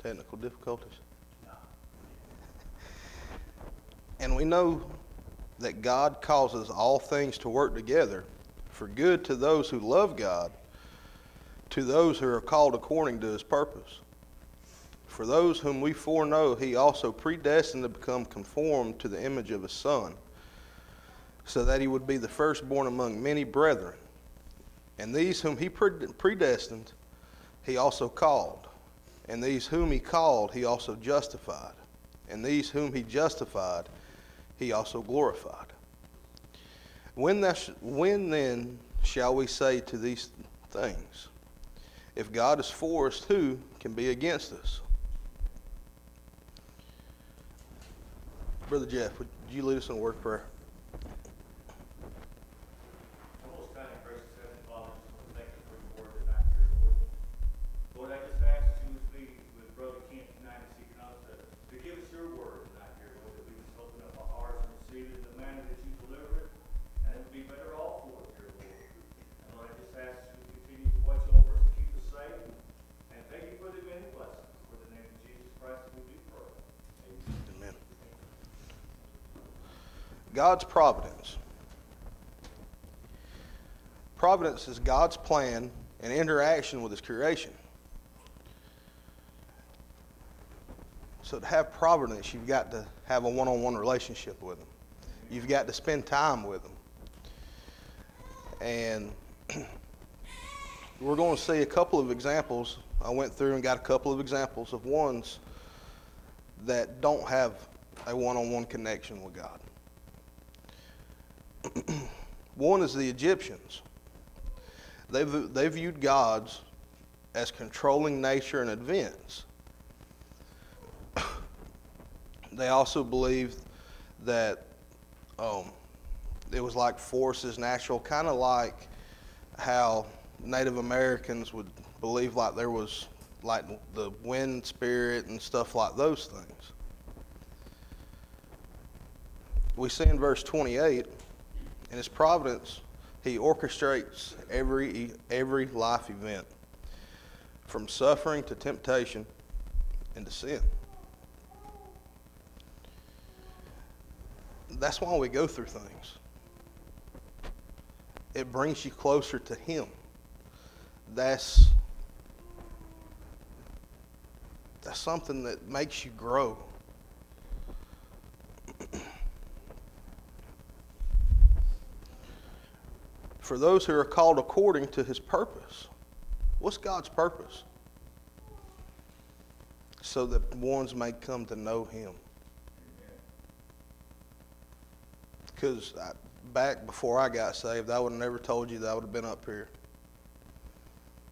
technical difficulties. And we know that God causes all things to work together for good to those who love God, to those who are called according to his purpose. For those whom we foreknow, he also predestined to become conformed to the image of his Son, so that he would be the firstborn among many brethren. And these whom he predestined, he also called. And these whom he called, he also justified. And these whom he justified, he also glorified. When then shall we say to these things, if God is for us, who can be against us? Brother Jeff, would you lead us in a word of prayer? Most kind and gracious Heavenly Father, I just want to thank you for your word tonight here, Lord. Lord, I just ask you to be with Brother Kent tonight as he comes to give us your word tonight here, Lord, that we just open up our hearts and receive it in the manner that you deliver it, and it will be better off for it here, Lord. And Lord, I just ask you to continue to watch over us and keep us safe, and thank you for the many blessings. For the name of Jesus Christ, we do pray. Amen. Amen. God's providence. Providence is God's plan and interaction with his creation. So to have providence, you've got to have a one-on-one relationship with him. You've got to spend time with him. And we're going to see a couple of examples. I went through and got a couple of examples of ones that don't have a one-on-one connection with God. One is the Egyptians. They viewed gods as controlling nature and events. They also believed that it was like forces, natural, kind of like how Native Americans would believe like there was like the wind spirit and stuff like those things. We see in verse 28, in his providence, he orchestrates every life event, from suffering to temptation and to sin. That's why we go through things. It brings you closer to him. That's something that makes you grow. For those who are called according to his purpose. What's God's purpose? So that ones may come to know him. Because back before I got saved, I would have never told you that I would have been up here.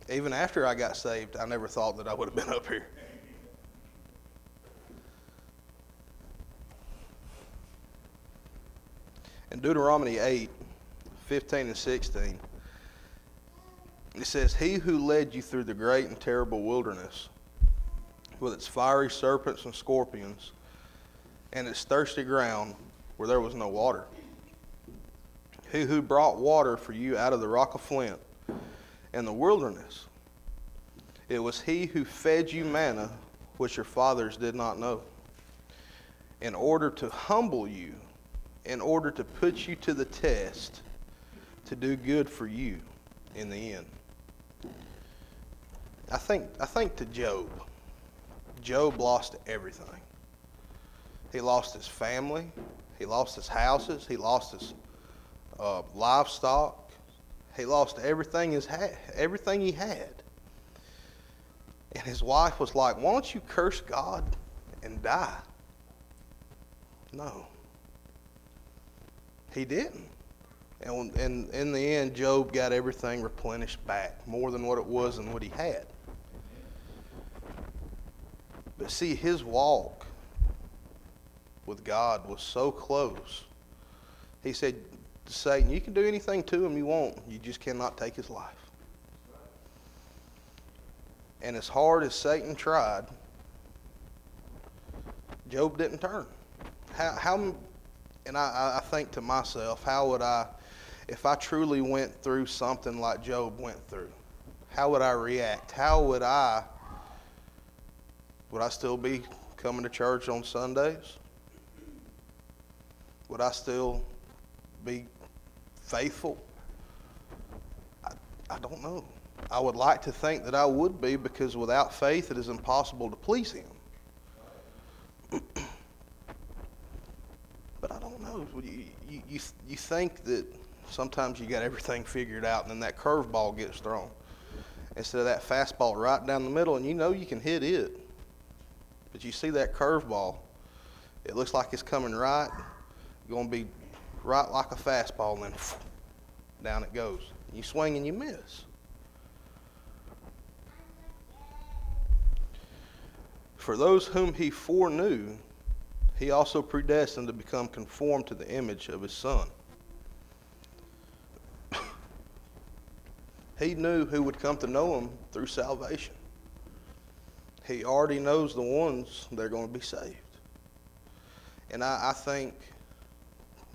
Even after I got saved, I never thought that I would have been up here. In Deuteronomy 8:15 and 16, it says, he who led you through the great and terrible wilderness, with its fiery serpents and scorpions, and its thirsty ground where there was no water. He who brought water for you out of the rock of flint in the wilderness. It was he who fed you manna, which your fathers did not know, in order to humble you, in order to put you to the test, to do good for you in the end. I think to Job. Job lost everything. He lost his family. He lost his houses. He lost his livestock. He lost everything he had. And his wife was like, why don't you curse God and die? No. He didn't. And in the end, Job got everything replenished back, more than what it was and what he had. But see, his walk with God was so close. He said to Satan, you can do anything to him you want, you just cannot take his life. And as hard as Satan tried, Job didn't turn. And I think to myself, how would I, if I truly went through something like Job went through, how would I react? How would I Would I still be coming to church on Sundays? Would I still be faithful? I don't know. I would like to think that I would be, because without faith it is impossible to please Him. But I don't know. You think that sometimes you got everything figured out, and then that curveball gets thrown instead of that fastball right down the middle, and you know you can hit it. But you see that curveball, it looks like it's coming right, going to be right like a fastball, and then down it goes. You swing and you miss. For those whom He foreknew, He also predestined to become conformed to the image of His Son. He knew who would come to know Him through salvation. He already knows the ones that are going to be saved. And I think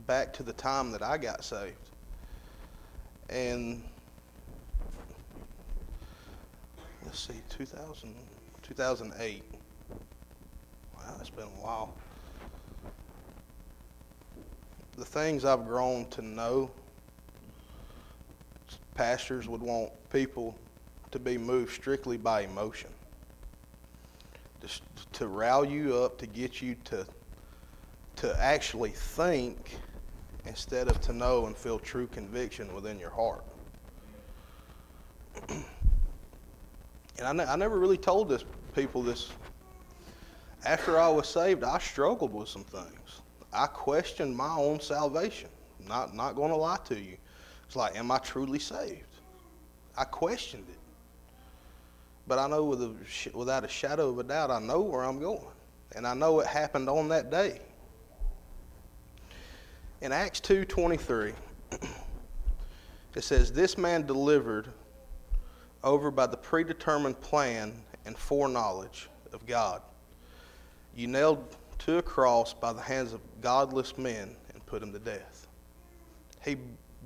back to the time that I got saved. And let's see, 2008. Wow, it's been a while. The things I've grown to know, pastors would want people to be moved strictly by emotion. Just to rile you up, to get you to actually think instead of to know and feel true conviction within your heart. And I never really told people this. After I was saved, I struggled with some things. I questioned my own salvation. Not going to lie to you. It's like, am I truly saved? I questioned it. But I know without a shadow of a doubt, I know where I'm going. And I know it happened on that day. In Acts 2:23, it says, "This man delivered over by the predetermined plan and foreknowledge of God, you nailed to a cross by the hands of godless men and put him to death." He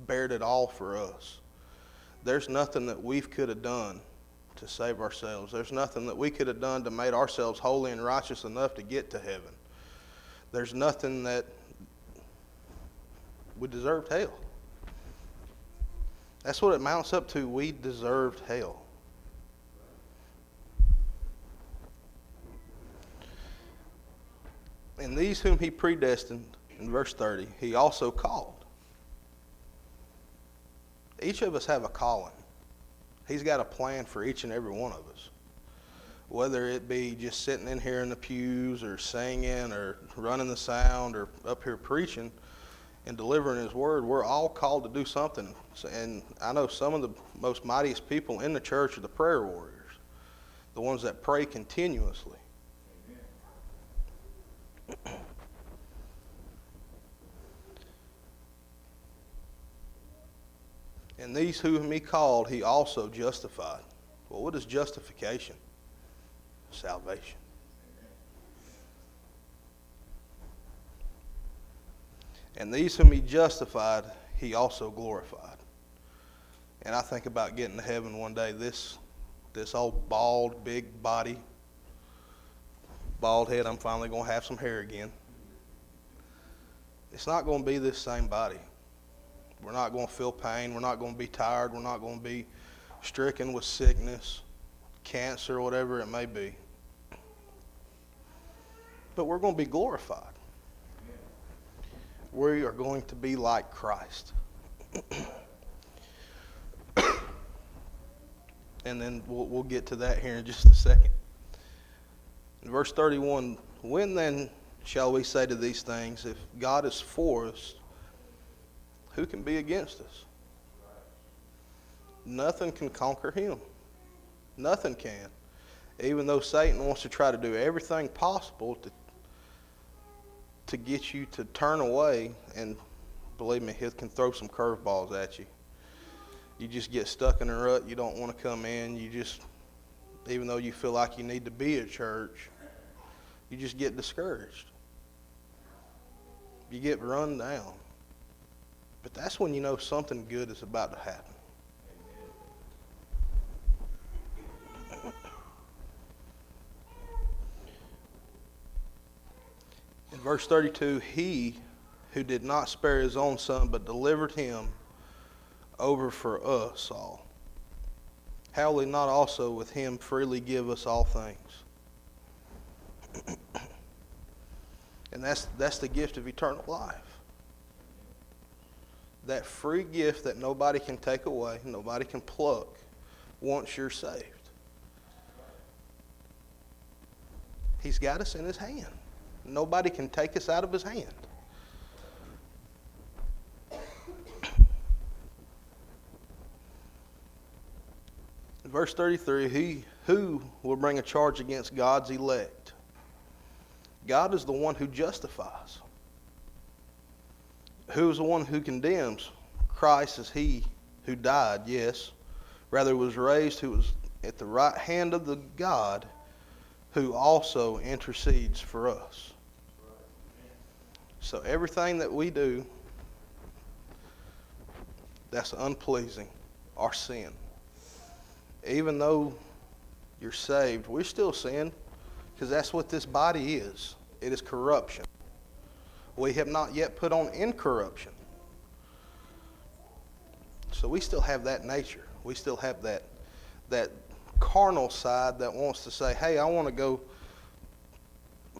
bared it all for us. There's nothing that we could have done to save ourselves. There's nothing that we could have done to make ourselves holy and righteous enough to get to heaven. There's nothing that we deserved hell. That's what it amounts up to. We deserved hell. And these whom He predestined, in verse 30, He also called. Each of us have a calling. He's got a plan for each and every one of us. Whether it be just sitting in here in the pews or singing or running the sound or up here preaching and delivering His word, we're all called to do something. And I know some of the most mightiest people in the church are the prayer warriors, the ones that pray continuously. And these whom He called, He also justified. Well, what is justification? Salvation. And these whom He justified, He also glorified. And I think about getting to heaven one day, this old bald, big body, bald head, I'm finally going to have some hair again. It's not going to be this same body. We're not going to feel pain. We're not going to be tired. We're not going to be stricken with sickness, cancer, whatever it may be. But we're going to be glorified. We are going to be like Christ. And then we'll get to that here in just a second. In verse 31, when then shall we say to these things, if God is for us, who can be against us? Nothing can conquer Him. Nothing can. Even though Satan wants to try to do everything possible to get you to turn away, and believe me, he can throw some curveballs at you. You just get stuck in a rut. You don't want to come in. You just, even though you feel like you need to be at church, you just get discouraged. You get run down. But that's when you know something good is about to happen. Verse 32, he who did not spare his own son, but delivered him over for us all, how will he not also with him freely give us all things? And that's the gift of eternal life. That free gift that nobody can take away, nobody can pluck once you're saved. He's got us in his hand. Nobody can take us out of his hand. Verse 33, who will bring a charge against God's elect? God is the one who justifies. Who is the one who condemns? Christ is he who died, yes. Rather was raised, who was at the right hand of the God, who also intercedes for us. So everything that we do that's unpleasing, our sin. Even though you're saved, we still sin, because that's what this body is. It is corruption. We have not yet put on incorruption. So we still have that nature. We still have that carnal side that wants to say, hey, I want to go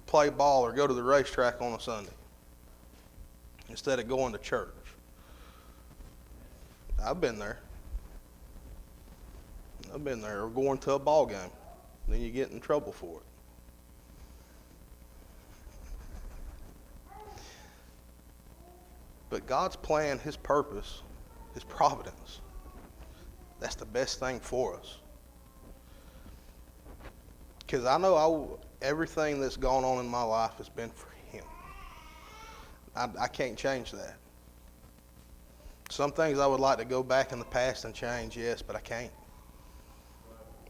play ball or go to the racetrack on a Sunday instead of going to church. I've been there. Or going to a ball game. Then you get in trouble for it. But God's plan, his purpose, his providence, that's the best thing for us. Because I know everything that's gone on in my life has been for him. I can't change that. Some things I would like to go back in the past and change, yes, but I can't.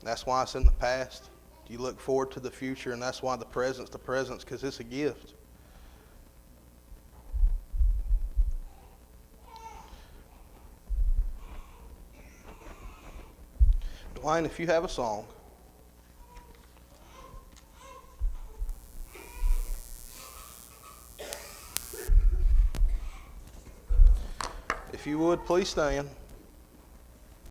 That's why it's in the past. You look forward to the future, and that's why the present's because it's a gift. Dwayne, if you have a song. If you would, please stand.